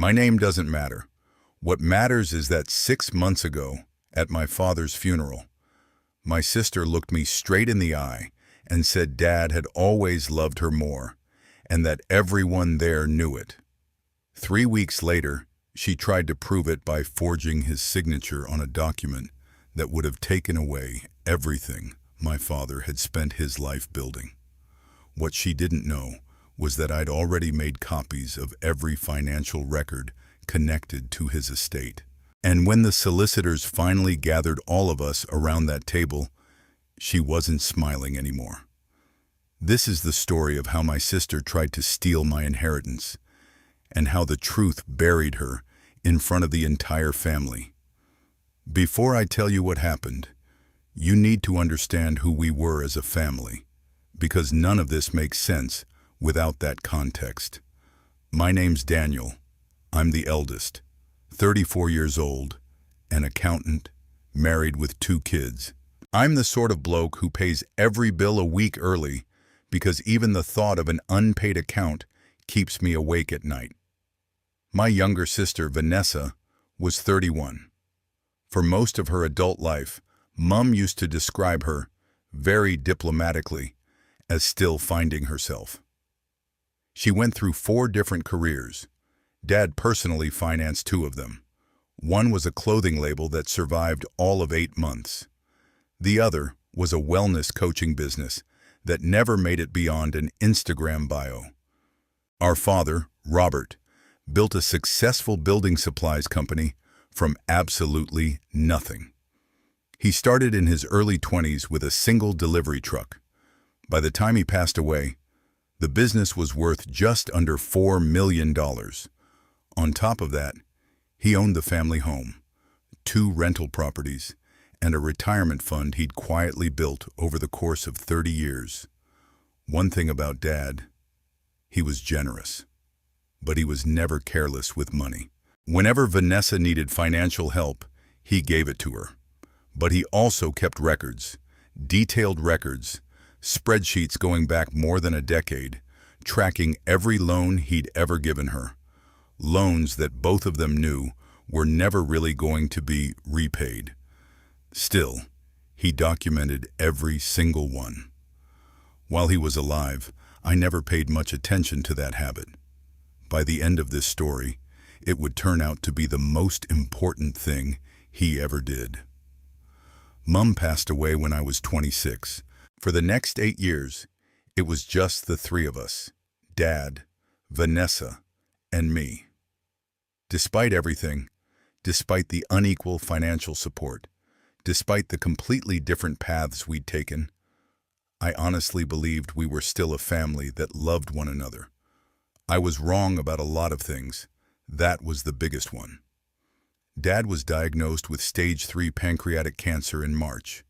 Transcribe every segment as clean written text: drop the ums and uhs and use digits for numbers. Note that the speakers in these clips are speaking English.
My name doesn't matter. What matters is that 6 months ago, at my father's funeral, my sister looked me straight in the eye and said Dad had always loved her more, and that everyone there knew it. 3 weeks later, she tried to prove it by forging his signature on a document that would have taken away everything my father had spent his life building. What she didn't know was that I'd already made copies of every financial record connected to his estate. And when the solicitors finally gathered all of us around that table, she wasn't smiling anymore. This is the story of how my sister tried to steal my inheritance, and how the truth buried her in front of the entire family. Before I tell you what happened, you need to understand who we were as a family, because none of this makes sense without that context. My name's Daniel. I'm the eldest, 34 years old, an accountant, married with 2 kids. I'm the sort of bloke who pays every bill a week early because even the thought of an unpaid account keeps me awake at night. My younger sister, Vanessa, was 31. For most of her adult life, Mum used to describe her, very diplomatically, as still finding herself. She went through 4 different careers. Dad personally financed 2 of them. One was a clothing label that survived all of 8 months. The other was a wellness coaching business that never made it beyond an Instagram bio. Our father, Robert, built a successful building supplies company from absolutely nothing. He started in his early 20s with a single delivery truck. By the time he passed away, the business was worth just under $4 million. On top of that, he owned the family home, 2 rental properties, and a retirement fund he'd quietly built over the course of 30 years. One thing about Dad, he was generous, but he was never careless with money. Whenever Vanessa needed financial help, he gave it to her. But he also kept records, detailed records, spreadsheets going back more than a decade, tracking every loan he'd ever given her. Loans that both of them knew were never really going to be repaid. Still, he documented every single one. While he was alive, I never paid much attention to that habit. By the end of this story, it would turn out to be the most important thing he ever did. Mum passed away when I was 26. For the next 8 years, it was just the 3 of us, Dad, Vanessa, and me. Despite everything, despite the unequal financial support, despite the completely different paths we'd taken, I honestly believed we were still a family that loved one another. I was wrong about a lot of things. That was the biggest one. Dad was diagnosed with stage 3 pancreatic cancer in March.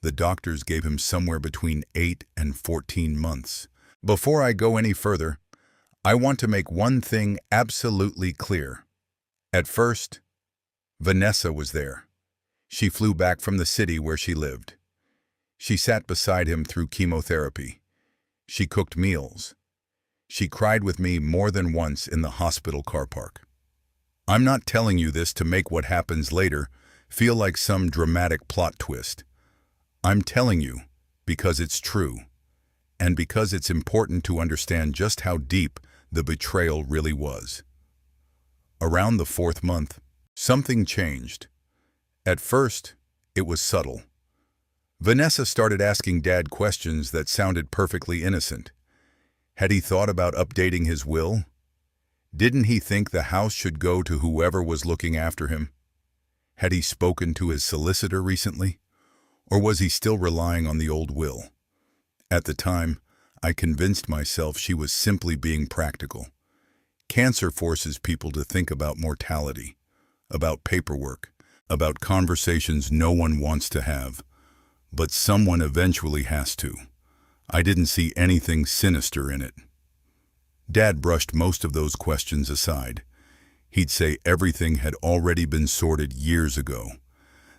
The doctors gave him somewhere between 8 and 14 months. Before I go any further, I want to make one thing absolutely clear. At first, Vanessa was there. She flew back from the city where she lived. She sat beside him through chemotherapy. She cooked meals. She cried with me more than once in the hospital car park. I'm not telling you this to make what happens later feel like some dramatic plot twist. I'm telling you because it's true, and because it's important to understand just how deep the betrayal really was. Around the 4th month, something changed. At first, it was subtle. Vanessa started asking Dad questions that sounded perfectly innocent. Had he thought about updating his will? Didn't he think the house should go to whoever was looking after him? Had he spoken to his solicitor recently? Or was he still relying on the old will? At the time, I convinced myself she was simply being practical. Cancer forces people to think about mortality, about paperwork, about conversations no one wants to have. But someone eventually has to. I didn't see anything sinister in it. Dad brushed most of those questions aside. He'd say everything had already been sorted years ago,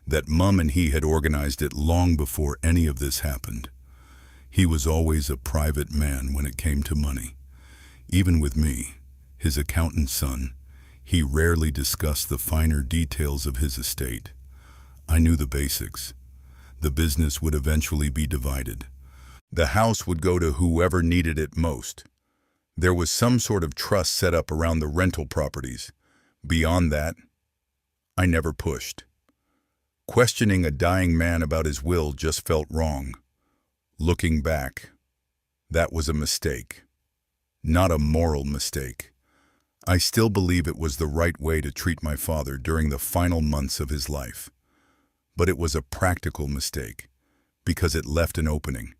that Mum and he had organized it long before any of this happened. He was always a private man when it came to money. Even with me, his accountant son, He rarely discussed the finer details of his estate. I knew the basics. The business would eventually be divided. The house would go to whoever needed it most. There was some sort of trust set up around the rental properties. Beyond that, I never pushed. Questioning a dying man about his will just felt wrong. Looking back, that was a mistake. Not a moral mistake. I still believe it was the right way to treat my father during the final months of his life. But it was a practical mistake, because it left an opening,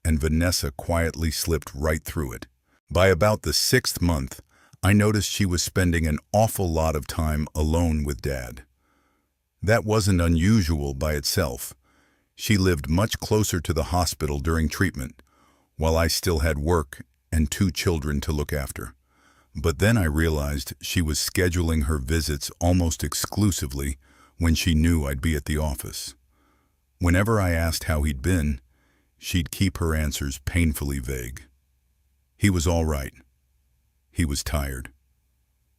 and Vanessa quietly slipped right through it. By about the 6th month, I noticed she was spending an awful lot of time alone with Dad. That wasn't unusual by itself. She lived much closer to the hospital during treatment, while I still had work and 2 children to look after. But then I realized she was scheduling her visits almost exclusively when she knew I'd be at the office. Whenever I asked how he'd been, she'd keep her answers painfully vague. He was all right. He was tired.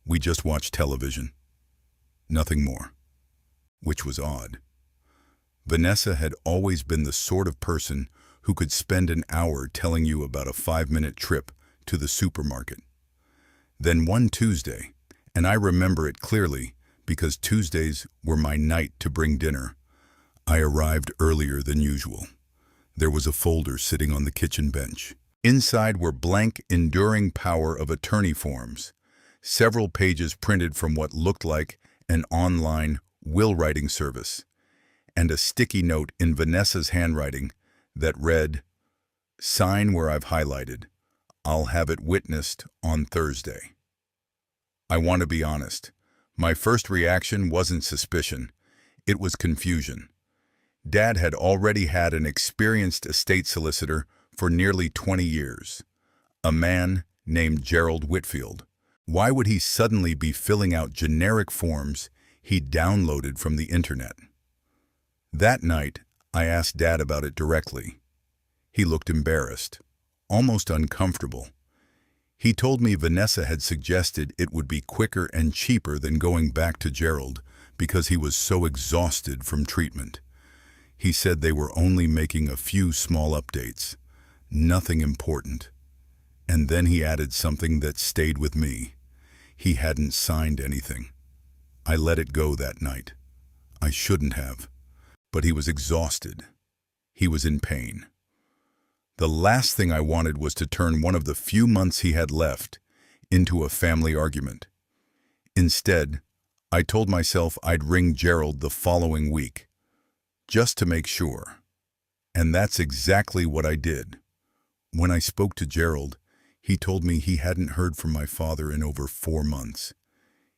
We just watched television. Nothing more. Which was odd. Vanessa had always been the sort of person who could spend an hour telling you about a 5-minute trip to the supermarket. Then one Tuesday, and I remember it clearly because Tuesdays were my night to bring dinner, I arrived earlier than usual. There was a folder sitting on the kitchen bench. Inside were blank enduring power of attorney forms, several pages printed from what looked like an online will writing service, and a sticky note in Vanessa's handwriting that read, "Sign where I've highlighted. I'll have it witnessed on Thursday." I want to be honest. My first reaction wasn't suspicion. It was confusion. Dad had already had an experienced estate solicitor for nearly 20 years, a man named Gerald Whitfield. Why would he suddenly be filling out generic forms he'd downloaded from the internet? That night, I asked Dad about it directly. He looked embarrassed, almost uncomfortable. He told me Vanessa had suggested it would be quicker and cheaper than going back to Gerald because he was so exhausted from treatment. He said they were only making a few small updates, nothing important. And then he added something that stayed with me. He hadn't signed anything. I let it go that night. I shouldn't have. But he was exhausted. He was in pain. The last thing I wanted was to turn one of the few months he had left into a family argument. Instead, I told myself I'd ring Gerald the following week, just to make sure. And that's exactly what I did. When I spoke to Gerald, he told me he hadn't heard from my father in over 4 months.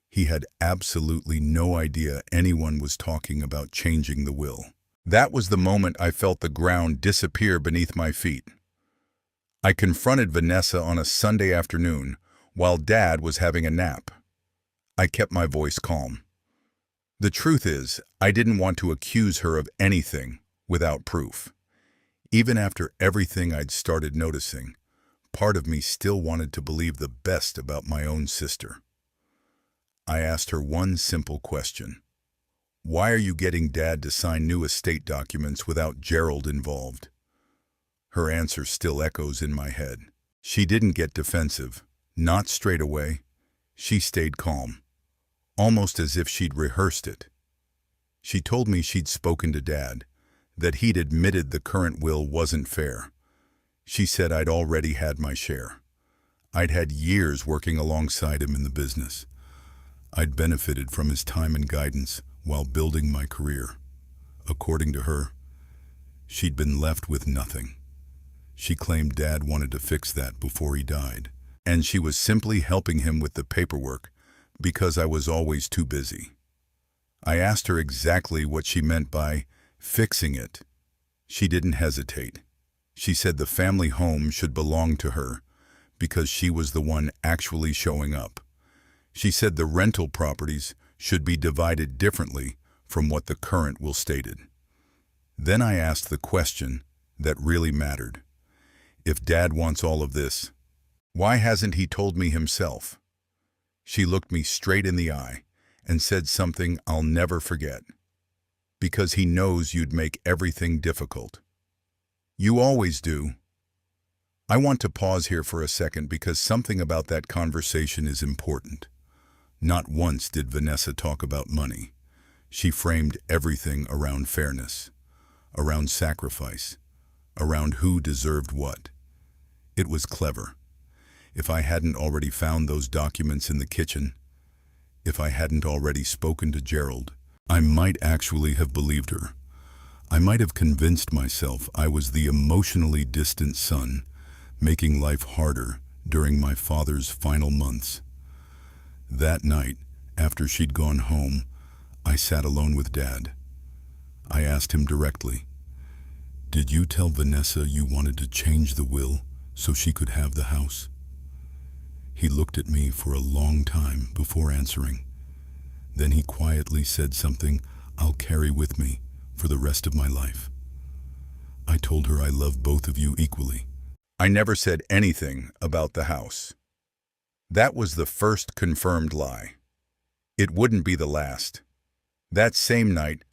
He had absolutely no idea anyone was talking about changing the will. That was the moment I felt the ground disappear beneath my feet. I confronted Vanessa on a Sunday afternoon while Dad was having a nap. I kept my voice calm. The truth is, I didn't want to accuse her of anything without proof. Even after everything I'd started noticing, part of me still wanted to believe the best about my own sister. I asked her one simple question. Why are you getting Dad to sign new estate documents without Gerald involved? Her answer still echoes in my head. She didn't get defensive, not straight away. She stayed calm, almost as if she'd rehearsed it. She told me she'd spoken to Dad, that he'd admitted the current will wasn't fair. She said I'd already had my share. I'd had years working alongside him in the business. I'd benefited from his time and guidance while building my career. According to her, she'd been left with nothing. She claimed Dad wanted to fix that before he died, and she was simply helping him with the paperwork because I was always too busy. I asked her exactly what she meant by fixing it. She didn't hesitate. She said the family home should belong to her because she was the one actually showing up. She said the rental properties should be divided differently from what the current will stated. Then I asked the question that really mattered. If Dad wants all of this, why hasn't he told me himself? She looked me straight in the eye and said something I'll never forget. Because he knows you'd make everything difficult. You always do. I want to pause here for a second because something about that conversation is important. Not once did Vanessa talk about money. She framed everything around fairness, around sacrifice, around who deserved what. It was clever. If I hadn't already found those documents in the kitchen, if I hadn't already spoken to Gerald, I might actually have believed her. I might have convinced myself I was the emotionally distant son, making life harder during my father's final months. That night, after she'd gone home, I sat alone with Dad. I asked him directly, "Did you tell Vanessa you wanted to change the will so she could have the house?" He looked at me for a long time before answering. Then he quietly said something I'll carry with me for the rest of my life. I told her I love both of you equally. I never said anything about the house. That was the first confirmed lie. It wouldn't be the last. That same night,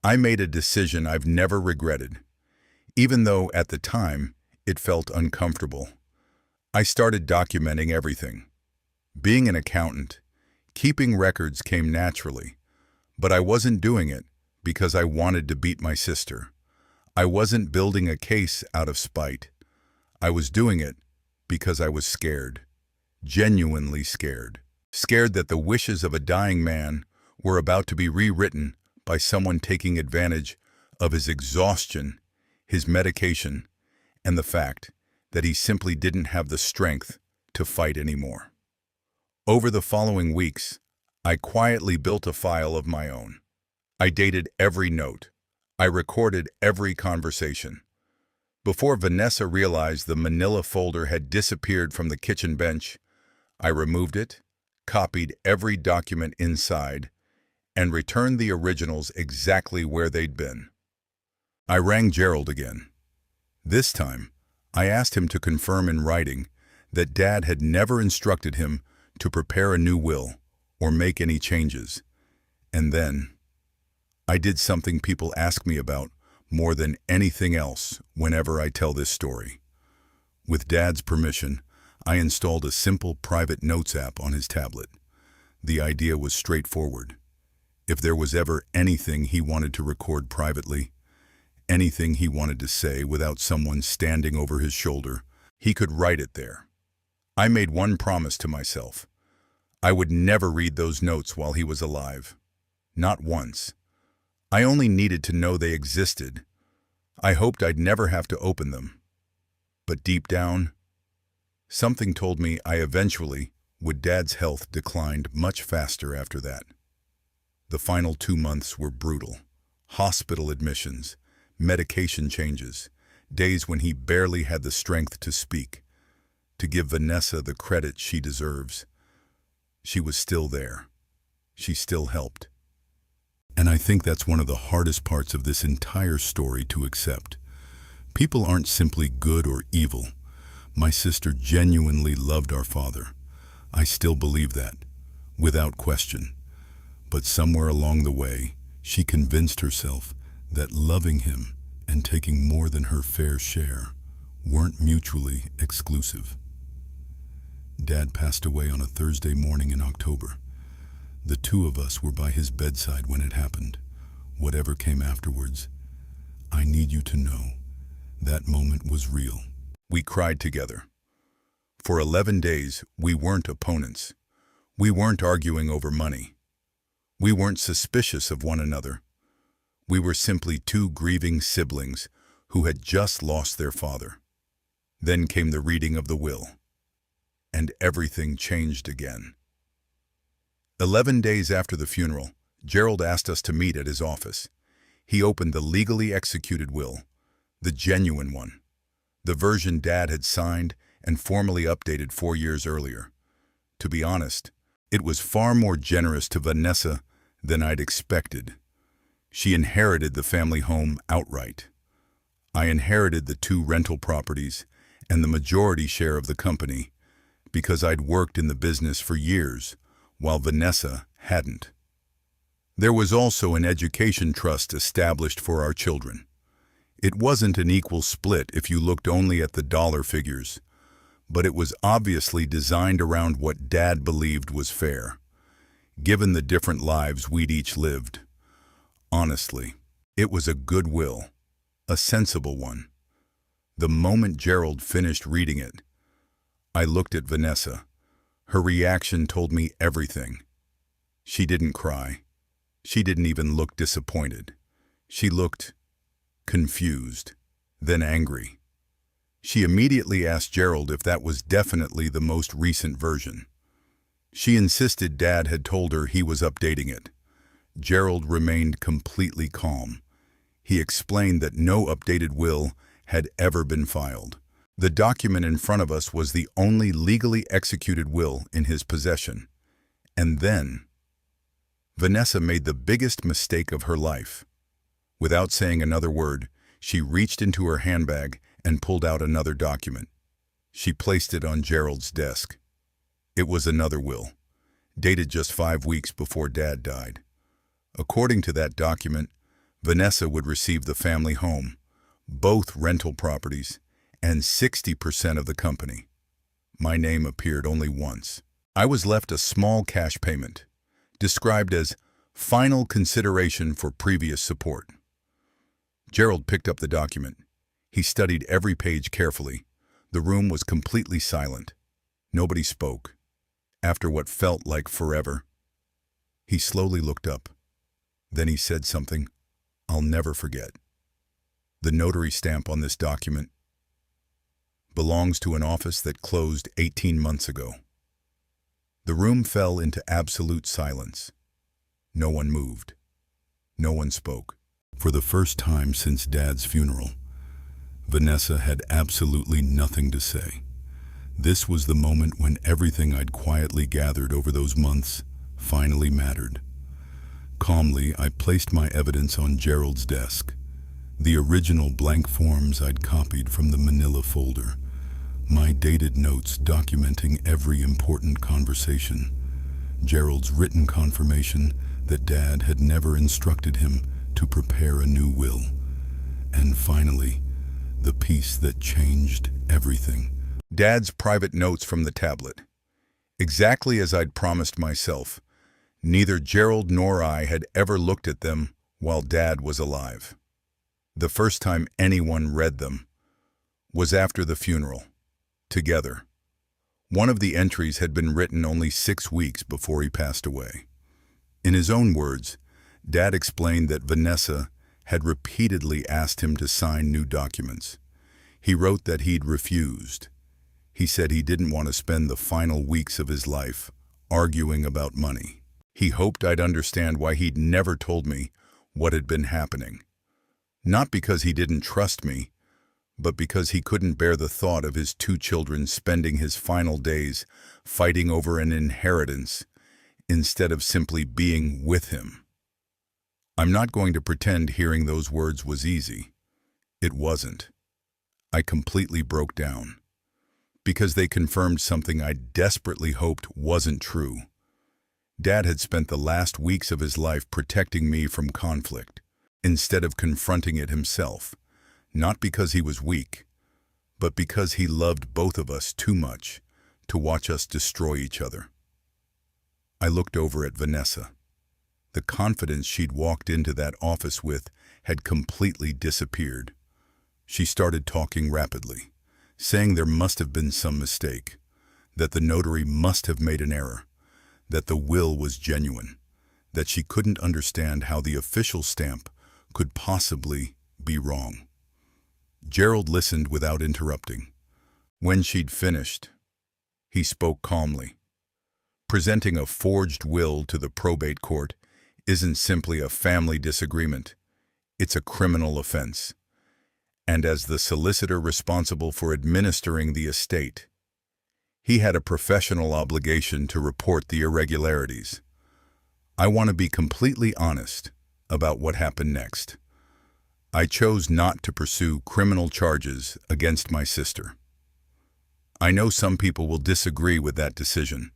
I made a decision I've never regretted, even though at the time it felt uncomfortable. I started documenting everything. Being an accountant, keeping records came naturally, but I wasn't doing it because I wanted to beat my sister. I wasn't building a case out of spite. I was doing it because I was scared, genuinely scared. Scared that the wishes of a dying man were about to be rewritten by someone taking advantage of his exhaustion, his medication, and the fact that he simply didn't have the strength to fight anymore. Over the following weeks, I quietly built a file of my own. I dated every note. I recorded every conversation. Before Vanessa realized the manila folder had disappeared from the kitchen bench, I removed it, copied every document inside, and returned the originals exactly where they'd been. I rang Gerald again. This time, I asked him to confirm in writing that Dad had never instructed him to prepare a new will or make any changes. And then, I did something people ask me about more than anything else whenever I tell this story. With Dad's permission, I installed a simple private notes app on his tablet. The idea was straightforward. If there was ever anything he wanted to record privately, anything he wanted to say without someone standing over his shoulder, he could write it there. I made one promise to myself. I would never read those notes while he was alive. Not once. I only needed to know they existed. I hoped I'd never have to open them. But deep down, something told me Dad's health declined much faster after that. The final 2 months were brutal. Hospital admissions, medication changes, days when he barely had the strength to speak, to give Vanessa the credit she deserves. She was still there. She still helped. And I think that's one of the hardest parts of this entire story to accept. People aren't simply good or evil. My sister genuinely loved our father. I still believe that, without question. But somewhere along the way, she convinced herself that loving him and taking more than her fair share weren't mutually exclusive. Dad passed away on a Thursday morning in October. The two of us were by his bedside when it happened. Whatever came afterwards, I need you to know that moment was real. We cried together. For 11 days, we weren't opponents. We weren't arguing over money. We weren't suspicious of one another. We were simply two grieving siblings who had just lost their father. Then came the reading of the will, and everything changed again. 11 days after the funeral, Gerald asked us to meet at his office. He opened the legally executed will, the genuine one, the version Dad had signed and formally updated 4 years earlier. To be honest, it was far more generous to Vanessa than I'd expected. She inherited the family home outright. I inherited the 2 rental properties and the majority share of the company because I'd worked in the business for years, while Vanessa hadn't. There was also an education trust established for our children. It wasn't an equal split if you looked only at the dollar figures, but it was obviously designed around what Dad believed was fair, given the different lives we'd each lived. Honestly, it was a good will, a sensible one. The moment Gerald finished reading it, I looked at Vanessa. Her reaction told me everything. She didn't cry. She didn't even look disappointed. She looked confused, then angry. She immediately asked Gerald if that was definitely the most recent version. She insisted Dad had told her he was updating it. Gerald remained completely calm. He explained that no updated will had ever been filed. The document in front of us was the only legally executed will in his possession. And then, Vanessa made the biggest mistake of her life. Without saying another word, she reached into her handbag and pulled out another document. She placed it on Gerald's desk. It was another will, dated just 5 weeks before Dad died. According to that document, Vanessa would receive the family home, both rental properties, and 60% of the company. My name appeared only once. I was left a small cash payment, described as final consideration for previous support. Gerald picked up the document. He studied every page carefully. The room was completely silent. Nobody spoke. After what felt like forever, he slowly looked up. Then he said something I'll never forget. The notary stamp on this document belongs to an office that closed 18 months ago. The room fell into absolute silence. No one moved. No one spoke. For the first time since Dad's funeral, Vanessa had absolutely nothing to say. This was the moment when everything I'd quietly gathered over those months finally mattered. Calmly, I placed my evidence on Gerald's desk. The original blank forms I'd copied from the manila folder. My dated notes documenting every important conversation. Gerald's written confirmation that Dad had never instructed him to prepare a new will. And finally, the piece that changed everything. Dad's private notes from the tablet. Exactly as I'd promised myself, neither Gerald nor I had ever looked at them while Dad was alive. The first time anyone read them was after the funeral, together. One of the entries had been written only 6 weeks before he passed away. In his own words, Dad explained that Vanessa had repeatedly asked him to sign new documents. He wrote that he'd refused. He said he didn't want to spend the final weeks of his life arguing about money. He hoped I'd understand why he'd never told me what had been happening. Not because he didn't trust me, but because he couldn't bear the thought of his 2 children spending his final days fighting over an inheritance instead of simply being with him. I'm not going to pretend hearing those words was easy. It wasn't. I completely broke down, because they confirmed something I desperately hoped wasn't true. Dad had spent the last weeks of his life protecting me from conflict, instead of confronting it himself, not because he was weak, but because he loved both of us too much to watch us destroy each other. I looked over at Vanessa. The confidence she'd walked into that office with had completely disappeared. She started talking rapidly, saying there must have been some mistake, that the notary must have made an error, that the will was genuine, that she couldn't understand how the official stamp could possibly be wrong. Gerald listened without interrupting. When she'd finished, he spoke calmly. Presenting a forged will to the probate court isn't simply a family disagreement. It's a criminal offense. And as the solicitor responsible for administering the estate, he had a professional obligation to report the irregularities. I want to be completely honest about what happened next. I chose not to pursue criminal charges against my sister. I know some people will disagree with that decision,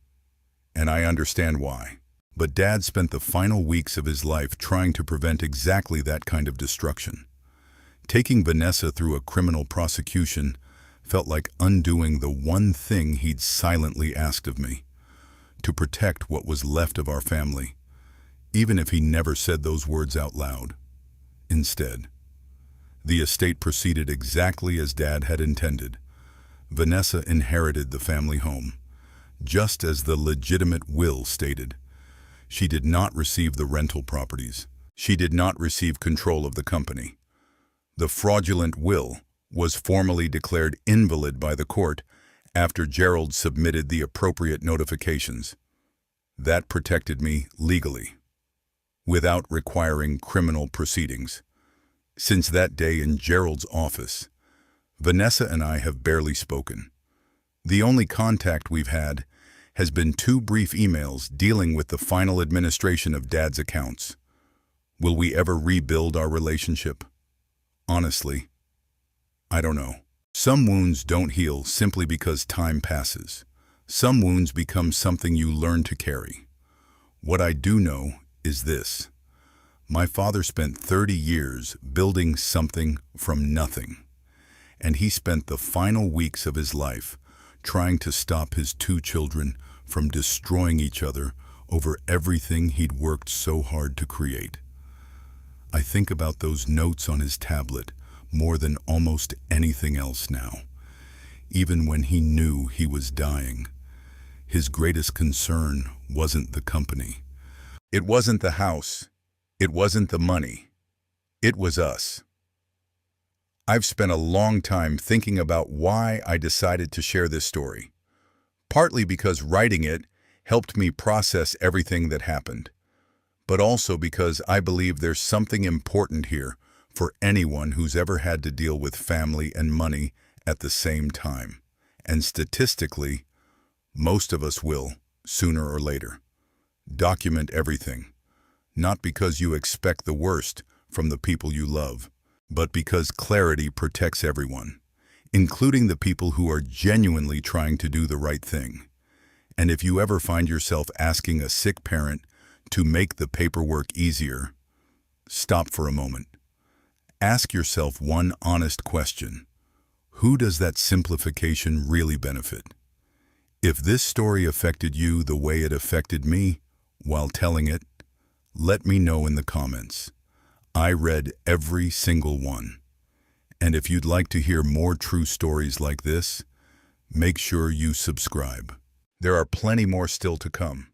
and I understand why. But Dad spent the final weeks of his life trying to prevent exactly that kind of destruction. Taking Vanessa through a criminal prosecution felt like undoing the one thing he'd silently asked of me, to protect what was left of our family, even if he never said those words out loud. Instead, the estate proceeded exactly as Dad had intended. Vanessa inherited the family home, just as the legitimate will stated. She did not receive the rental properties. She did not receive control of the company. The fraudulent will was formally declared invalid by the court after Gerald submitted the appropriate notifications. That protected me legally, without requiring criminal proceedings. Since that day in Gerald's office, Vanessa and I have barely spoken. The only contact we've had has been 2 brief emails dealing with the final administration of Dad's accounts. Will we ever rebuild our relationship? Honestly, I don't know. Some wounds don't heal simply because time passes. Some wounds become something you learn to carry. What I do know is this. My father spent 30 years building something from nothing, and he spent the final weeks of his life trying to stop his 2 children from destroying each other over everything he'd worked so hard to create. I think about those notes on his tablet more than almost anything else now. Even when he knew he was dying, his greatest concern wasn't the company. It wasn't the house. It wasn't the money. It was us. I've spent a long time thinking about why I decided to share this story. Partly because writing it helped me process everything that happened, but also because I believe there's something important here for anyone who's ever had to deal with family and money at the same time. And statistically, most of us will, sooner or later. Document everything, not because you expect the worst from the people you love, but because clarity protects everyone, including the people who are genuinely trying to do the right thing. And if you ever find yourself asking a sick parent to make the paperwork easier, stop for a moment. Ask yourself one honest question. Who does that simplification really benefit? If this story affected you the way it affected me while telling it, let me know in the comments. I read every single one. And if you'd like to hear more true stories like this, make sure you subscribe. There are plenty more still to come.